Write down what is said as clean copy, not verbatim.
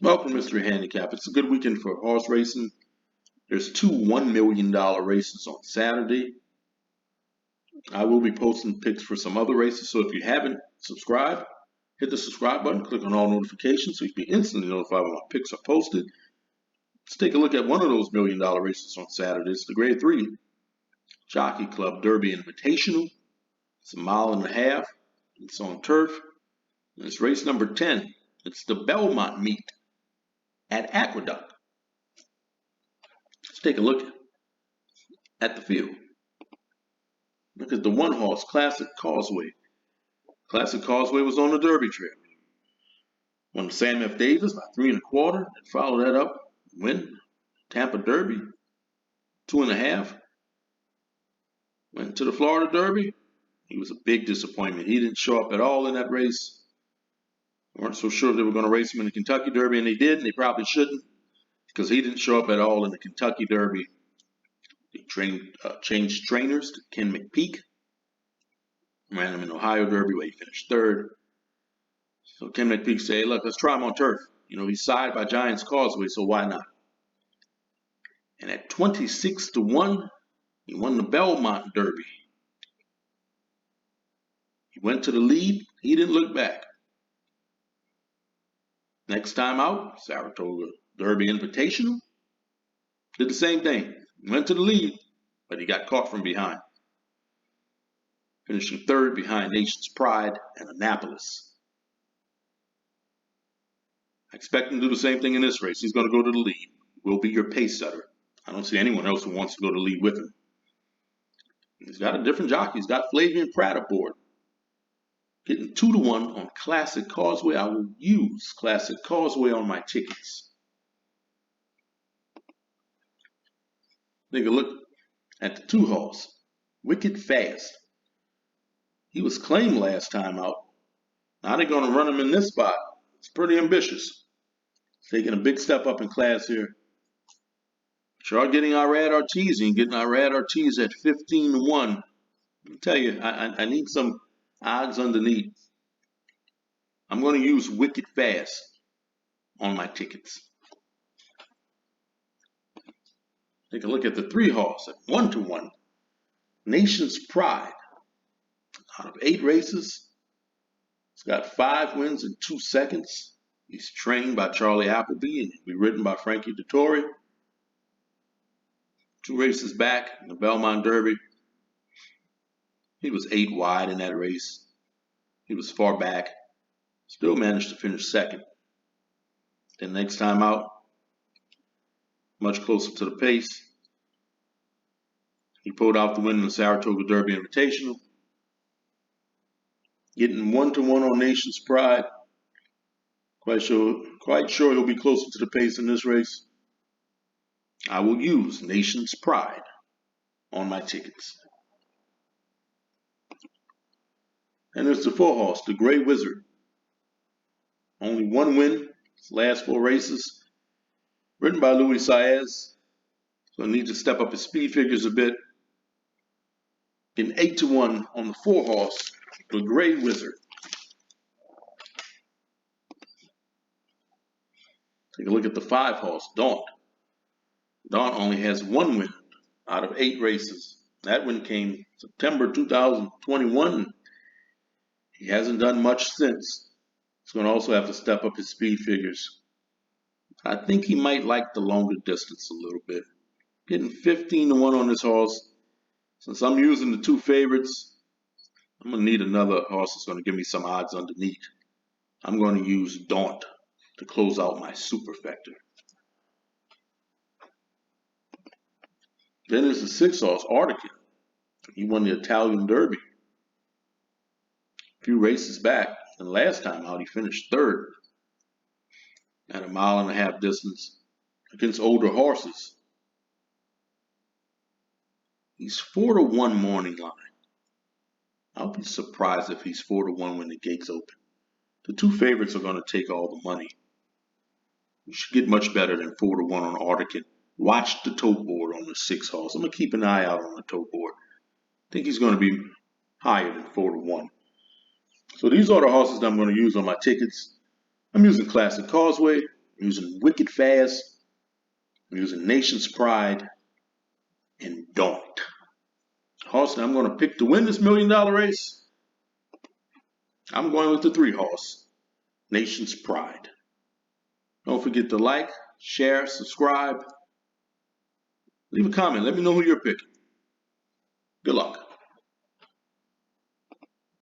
Welcome, Mr. Handicap. It's a good weekend for horse racing. There's two $1 million races on Saturday. I will be posting picks for some other races, so if you haven't subscribed, hit the subscribe button, click on all notifications so you can be instantly notified when my picks are posted. Let's take a look at one of those $1 million races on Saturday. It's the Grade 3 Jockey Club Derby Invitational. It's a mile and a half. It's on turf. And it's race number 10. It's the Belmont meet at Aqueduct. Let's take a look at the field. Look at the one horse, Classic Causeway. Classic Causeway was on the Derby trail. Won Sam F. Davis by 3 1/4. And followed that up, win Tampa Derby 2 1/2. Went to the Florida Derby. He was a big disappointment. He didn't show up at all in that race. Weren't so sure they were going to race him in the Kentucky Derby, and they did, and they probably shouldn't, because he didn't show up at all in the Kentucky Derby. They changed trainers to Ken McPeak. Ran him in Ohio Derby where he finished 3rd. So Ken McPeak said, hey, look, let's try him on turf. You know, he's signed by Giants Causeway, so why not? And at 26 to 1, he won the Belmont Derby. He went to the lead. He didn't look back. Next time out, Saratoga Derby Invitational. Did the same thing. He went to the lead, but he got caught from behind. Finishing 3rd behind Nation's Pride and Annapolis. I expect him to do the same thing in this race. He's going to go to the lead. Will be your pace setter. I don't see anyone else who wants to go to the lead with him. He's got a different jockey. He's got Flavian Pratt aboard. Getting 2 to 1 on Classic Causeway. I will use Classic Causeway on my tickets. Take a look at the 2 horse, Wicked Fast. He was claimed last time out. Now they're going to run him in this spot. It's pretty ambitious. Taking a big step up in class here. Sure getting Irad Ortiz and getting Irad Ortiz at 15 to 1. Let me tell you, I need some odds underneath. I'm going to use Wicked Fast on my tickets. Take a look at the 3 horse at 1 to 1. Nation's Pride. Out of 8 races, he's got 5 wins in 2 seconds. He's trained by Charlie Appleby and he'll be ridden by Frankie Dettori. 2 races back in the Belmont Derby. He was 8 wide in that race. He was far back. Still managed to finish 2nd. Then next time out, much closer to the pace, he pulled out the win in the Saratoga Derby Invitational. Getting 1 to 1 on Nation's Pride. Quite sure he'll be closer to the pace in this race. I will use Nation's Pride on my tickets. And there's the 4 horse, the Gray Wizard. Only 1 win, his last 4 races. Ridden by Luis Saez. So I need to step up his speed figures a bit. Getting 8 to 1 on the 4 horse, the Gray Wizard. Take a look at the 5 horse, Daunt. Daunt only has 1 win out of 8 races. That win came September 2021. He hasn't done much since. He's going to also have to step up his speed figures. I think he might like the longer distance a little bit. Getting 15 to 1 on this horse. Since I'm using the 2 favorites, I'm going to need another horse that's going to give me some odds underneath. I'm going to use Daunt to close out my superfecta. Then there's the 6 horse, Artican. He won the Italian Derby. A few races back, and last time out he finished 3rd at a 1.5 mile distance against older horses. He's 4 to 1 morning line. I'll be surprised if he's 4 to 1 when the gates open. The 2 favorites are going to take all the money. You should get much better than 4 to 1 on Artican. Watch the tote board on the 6 horse. I'm going to keep an eye out on the tote board. I think he's going to be higher than 4 to 1. So these are the horses that I'm going to use on my tickets. I'm using Classic Causeway. I'm using Wicked Fast. I'm using Nation's Pride and Daunt. Horse, I'm going to pick to win this $1 million race. I'm going with the 3 horse, Nation's Pride. Don't forget to like, share, subscribe. Leave a comment. Let me know who you're picking. Good luck.